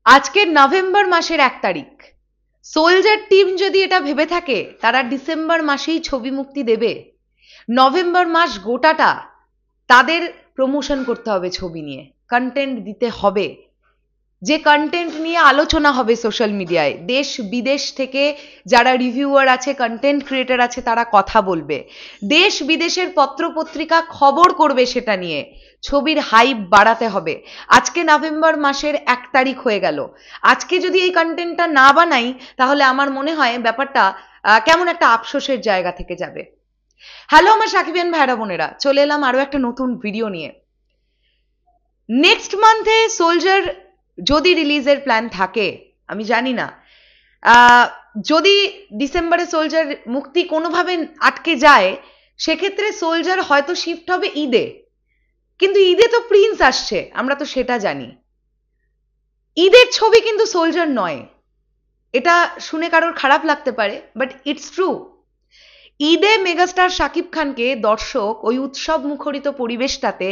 আজকে নভেম্বর মাসের 1 তারিখ। সোলজার টিম যদি এটা ভেবে থাকে তারা ডিসেম্বর মাসেই ছবি মুক্তি দেবে, নভেম্বর মাস গোটাটা তাদের প্রমোশন করতে হবে, ছবি নিয়ে কন্টেন্ট দিতে হবে, যে কন্টেন্ট নিয়ে আলোচনা হবে সোশ্যাল মিডিয়ায়। দেশ বিদেশ থেকে যারা রিভিউয়ার আছে, কন্টেন্ট ক্রিয়েটর আছে, তারা কথা বলবে, দেশ বিদেশের পত্রপত্রিকা খবর করবে সেটা নিয়ে, ছবির হাইপ বাড়াতে হবে। আজকে নভেম্বর মাসের 1 তারিখ হয়ে গেল, আজকে যদি এই কন্টেন্টটা না বানাই তাহলে আমার মনে হয় ব্যাপারটা কেমন একটা আফসোসের জায়গা থেকে যাবে। হ্যালো আমার সাকিবিয়ান ভাইরা বোনেরা, চলে এলাম আরো একটা নতুন ভিডিও নিয়ে। নেক্সট মান্থে সোলজার যদি রিলিজের প্ল্যান থাকে, আমি জানি না, যদি ডিসেম্বরে সোলজার মুক্তি কোনোভাবে আটকে যায় সেক্ষেত্রে সোলজার হয়তো শিফট হবে ঈদে। কিন্তু ঈদে তো প্রিন্স আসছে, আমরা তো সেটা জানি। ঈদের ছবি কিন্তু সোলজার নয়, এটা শুনে কারোর খারাপ লাগতে পারে, বাট ইটস ট্রু। ঈদে মেগাস্টার শাকিব খানকে দর্শক ওই উৎসব মুখরিত পরিবেশটাতে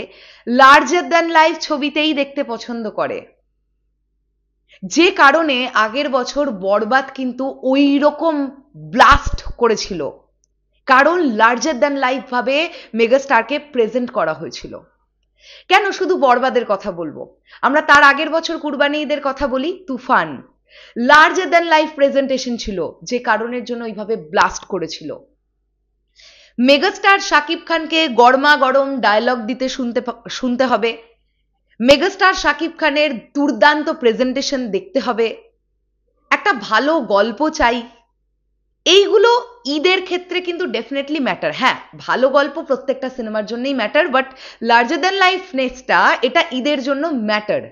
লার্জার দ্যান লাইফ ছবিতেই দেখতে পছন্দ করে, যে কারণে আগের বছর বরবাদ কিন্তু ওই রকম ব্লাস্ট করেছিল, কারণ লার্জার দ্যান লাইফ ভাবে মেগাস্টারকে প্রেজেন্ট করা হয়েছিল। কেন শুধু বরবাদের কথা বলবো, আমরা তার আগের বছর কুরবানি ঈদের কথা বলি, তুফান লার্জার দ্যান লাইফ প্রেজেন্টেশন ছিল, যে কারণের জন্য ওইভাবে ব্লাস্ট করেছিল। মেগাস্টার শাকিব খানকে গরমা গরম ডায়লগ দিতে শুনতে হবে, মেগাস্টার শাকিব খানের দুর্দান্ত প্রেজেন্টেশন দেখতে হবে, একটা ভালো গল্প চাই। এইগুলো ঈদের ক্ষেত্রে কিন্তু ডেফিনেটলি ম্যাটার। হ্যাঁ, ভালো গল্প প্রত্যেকটা সিনেমার জন্যই matter, but larger than life নেক্সটটা এটা ঈদের জন্য ম্যাটার।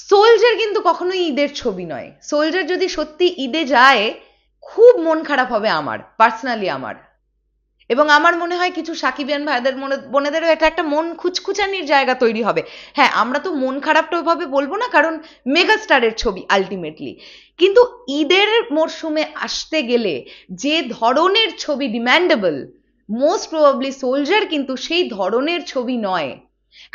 সোলজার কিন্তু কখনোই ঈদের ছবি নয়। সোলজার যদি সত্যি ঈদে যায় খুব মন খারাপ হবে আমার, পার্সোনালি আমার, এবং আমার মনে হয় কিছু সাকিবিয়ান ভাইদের বোনেদেরও এটা একটা মন খুচখুচানির জায়গা তৈরি হবে। হ্যাঁ, আমরা তো মন খারাপটা ওইভাবে বলবো না, কারণ মেগাস্টারের ছবি আলটিমেটলি। কিন্তু ঈদের মরশুমে আসতে গেলে যে ধরনের ছবি ডিম্যান্ডেবল, মোস্ট প্রবাবলি সোলজার কিন্তু সেই ধরনের ছবি নয়।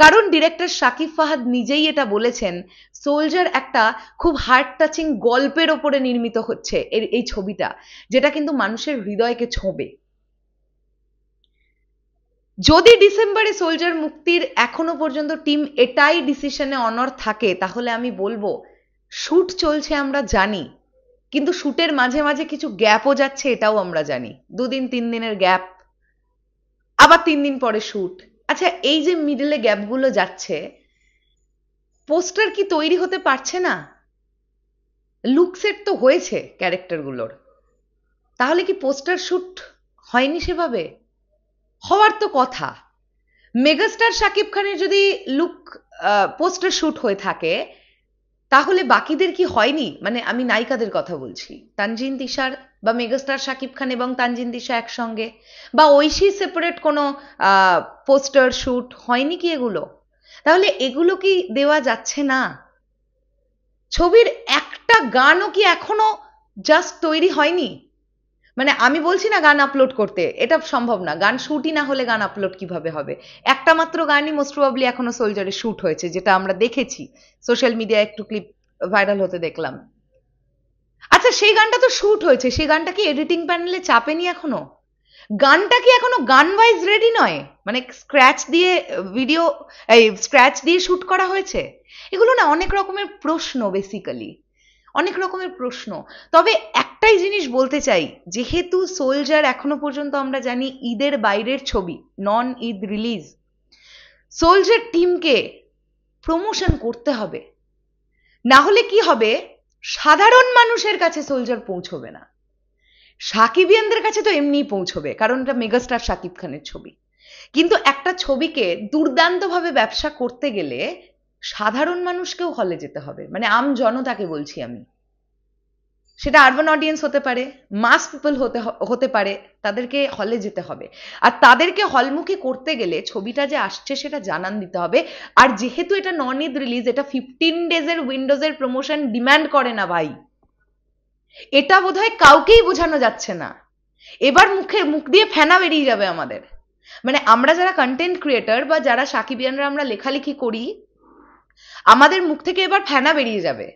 কারণ ডিরেক্টর শাকিব ফাহাদ নিজেই এটা বলেছেন, সোলজার একটা খুব হার্ট টাচিং গল্পের ওপরে নির্মিত হচ্ছে এই ছবিটা, যেটা কিন্তু মানুষের হৃদয়কে ছোঁবে। যদি ডিসেম্বরে সোলজার মুক্তির এখনো পর্যন্ত টিম এটাই ডিসিশনে অনড় থাকে, তাহলে আমি বলবো শুট চলছে আমরা জানি, কিন্তু শুটের মাঝে মাঝে কিছু গ্যাপও যাচ্ছে এটাও আমরা জানি, 2 দিন 3 দিনের গ্যাপ, আবার 3 দিন পরে শুট। আচ্ছা, এই যে মিডলে গ্যাপগুলো যাচ্ছে, পোস্টার কি তৈরি হতে পারছে না? লুক সেট তো হয়েছে ক্যারেক্টারগুলোর, তাহলে কি পোস্টার শুট হয়নি সেভাবে? হওয়ার তো কথা। মেগাস্টার শাকিব খানের যদি লুক পোস্টার শুট হয়ে থাকে, তাহলে বাকিদের কি হয়নি? মানে আমি নায়িকাদের কথা বলছি, তানজিন তিশার বা মেগাস্টার শাকিব খান এবং তানজিন তিশা একসঙ্গে, বা ঐশী সেপারেট কোনো পোস্টার শুট হয়নি কি এগুলো? তাহলে এগুলো কি দেওয়া যাচ্ছে না? ছবির একটা গানও কি এখনো জাস্ট তৈরি হয়নি? মানে আমি বলছি না গান আপলোড করতে, এটা সম্ভব না, গান শুটই না হলে গান আপলোড কিভাবে হবে? একটা মাত্র গানই মোস্ট প্রবাবলি এখনো সোলজারে শুট হয়েছে, যেটা আমরা দেখেছি সোশ্যাল মিডিয়ায়, একটু ক্লিপ ভাইরাল হতে দেখলাম। আচ্ছা, সেই গানটা তো শুট হয়েছে, সেই গানটা কি এডিটিং প্যানেলে চাপেনি এখনো? গানটা কি এখনো গান ওয়াইজ রেডি নয়? মানে স্ক্র্যাচ দিয়ে ভিডিও, এই স্ক্র্যাচ দিয়ে শুট করা হয়েছে? এগুলো না অনেক রকমের প্রশ্ন, বেসিক্যালি অনেক রকমের প্রশ্ন। তবে একটাই জিনিস বলতে চাই, যেহেতু সোলজার এখনো পর্যন্ত আমরা জানি ঈদের বাইরের ছবি, নন ঈদ রিলিজ, সোলজার টিমকে প্রমোশন করতে হবে, না হলে কি হবে, সাধারণ মানুষের কাছে সোলজার পৌঁছবে না। সাকিবিয়ানদের কাছে তো এমনিই পৌঁছবে, কারণ এটা মেগাস্টার শাকিব খানের ছবি, কিন্তু একটা ছবিকে দুর্দান্তভাবে ব্যবসা করতে গেলে সাধারণ মানুষকেও হলে যেতে হবে, মানে আম জনতাকে বলছি আমি। সেটা আরবান অডিয়েন্স হতে পারে, মাস পিপল হতে পারে, তাদেরকে হলে যেতে হবে। আর তাদেরকে হলমুখী করতে গেলে ছবিটা যে আসছে সেটা জানান দিতে হবে। আর যেহেতু এটা নন ঈদ রিলিজ, এটা 15 ডেজের উইন্ডোজের প্রমোশন ডিম্যান্ড করে না ভাই, এটা বোধহয় কাউকেই বোঝানো যাচ্ছে না। এবার মুখ দিয়ে ফেনা বেরিয়ে যাবে আমাদের। মানে আমরা যারা কন্টেন্ট ক্রিয়েটর বা যারা সাকিবিয়ানরা আমরা লেখালেখি করি, আমাদের মুখ থেকে এবার ফেনা বেরিয়ে যাবে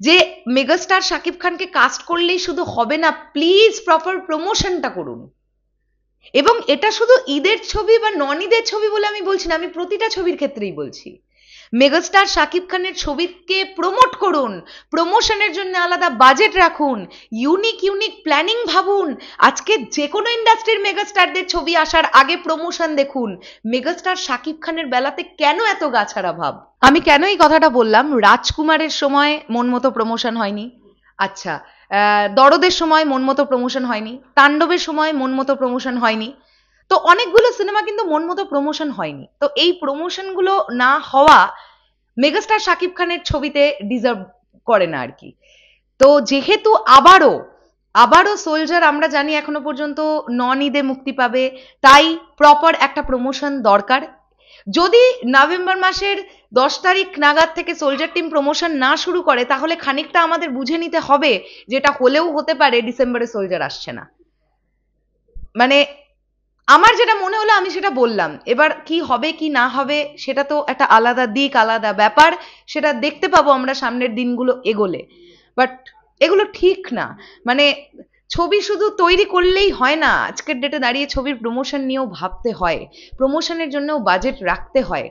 যে মেগাস্টার শাকিব খানকে কাস্ট করলেই শুধু হবে না, প্লিজ প্রপার প্রমোশনটা করুন। এবং এটা শুধু ঈদের ছবি বা নন ঈদের ছবি বলে আমি বলছি না, আমি প্রতিটা ছবির ক্ষেত্রেই বলছি, মেগাস্টার শাকিব খানের ছবিকে প্রমোট করুন, প্রমোশনের জন্য আলাদা বাজেট রাখুন, ইউনিক প্ল্যানিং ভাবুন। আজকে যে কোনো ইন্ডাস্ট্রির মেগাস্টারদের ছবি আসার আগে প্রমোশন দেখুন। মেগাস্টার শাকিব খানের বেলাতে কেন এত গাছাড়া ভাব? আমি কেন এই কথাটা বললাম? রাজকুমারের সময় মন মতো প্রমোশন হয়নি, আচ্ছা দরদের সময় মন মতো প্রমোশন হয়নি, তাণ্ডবের সময় মন মতো প্রমোশন হয়নি, তো অনেকগুলো সিনেমা কিন্তু মন মতো প্রমোশন হয়নি। তো এই প্রমোশনগুলো না হওয়া মেগাস্টার শাকিব খানের ছবিতে ডিজার্ভ করে না আর কি। তো যেহেতু আবারও সোলজার আমরা জানি এখনো পর্যন্ত নন ঈদে মুক্তি পাবে, তাই প্রপার একটা প্রমোশন দরকার। যদি নভেম্বর মাসের 10 তারিখ নাগাদ থেকে সোলজার টিম প্রমোশন না শুরু করে, তাহলে খানিকটা আমাদের বুঝে নিতে হবে যেটা হলেও হতে পারে ডিসেম্বরে সোলজার আসছে না। মানে আমার যেটা মনে হলো আমি সেটা বললাম। এবার কি হবে কি না হবে সেটা তো একটা আলাদা দিক, আলাদা ব্যাপার, সেটা দেখতে পাবো আমরা সামনের দিনগুলো এগোলে। বাট এগুলো ঠিক না, মানে ছবি শুধু তৈরি করলেই হয় না, আজকের ডেটে দাঁড়িয়ে ছবির প্রমোশন নিয়েও ভাবতে হয়, প্রমোশনের জন্যও বাজেট রাখতে হয়।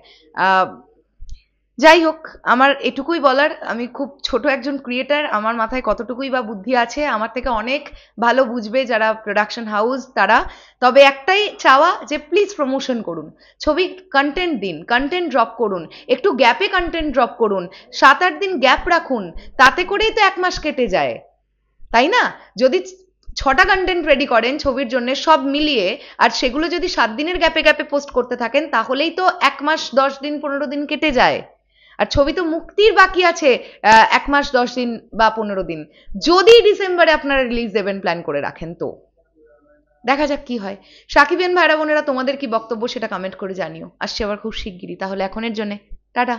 যাই হোক, আমার এটুকুই বলার। আমি খুব ছোট একজন ক্রিয়েটার, আমার মাথায় কতটুকুই বা বুদ্ধি আছে, আমার থেকে অনেক ভালো বুঝবে যারা প্রোডাকশন হাউস তারা। তবে একটাই চাওয়া যে প্লিজ প্রমোশন করুন, ছবি কন্টেন্ট দিন, কন্টেন্ট ড্রপ করুন, একটু গ্যাপে কন্টেন্ট ড্রপ করুন, 7-8 দিন গ্যাপ রাখুন, তাতে করেই তো 1 মাস কেটে যায়, তাই না? যদি 6টা কন্টেন্ট রেডি করেন ছবির জন্য সব মিলিয়ে, আর সেগুলো যদি 7 দিনের গ্যাপে গ্যাপে পোস্ট করতে থাকেন, তাহলেই তো 1 মাস 10 দিন 15 দিন কেটে যায়। আর ছবি তো মুক্তির বাকি আছে 1 মাস 10 দিন বা 15 দিন। যদি ডিসেম্বরে আপনারা রিলিজ দেবেন প্ল্যান করে রাখেন, তো দেখা যাক কি হয়। সাকিবিয়ান ভাইরা বোনেরা, তোমাদের কি বক্তব্য সেটা কমেন্ট করে জানিও। আসছে আবার খুব শিগগিরই, তাহলে এখনের জন্য টাটা।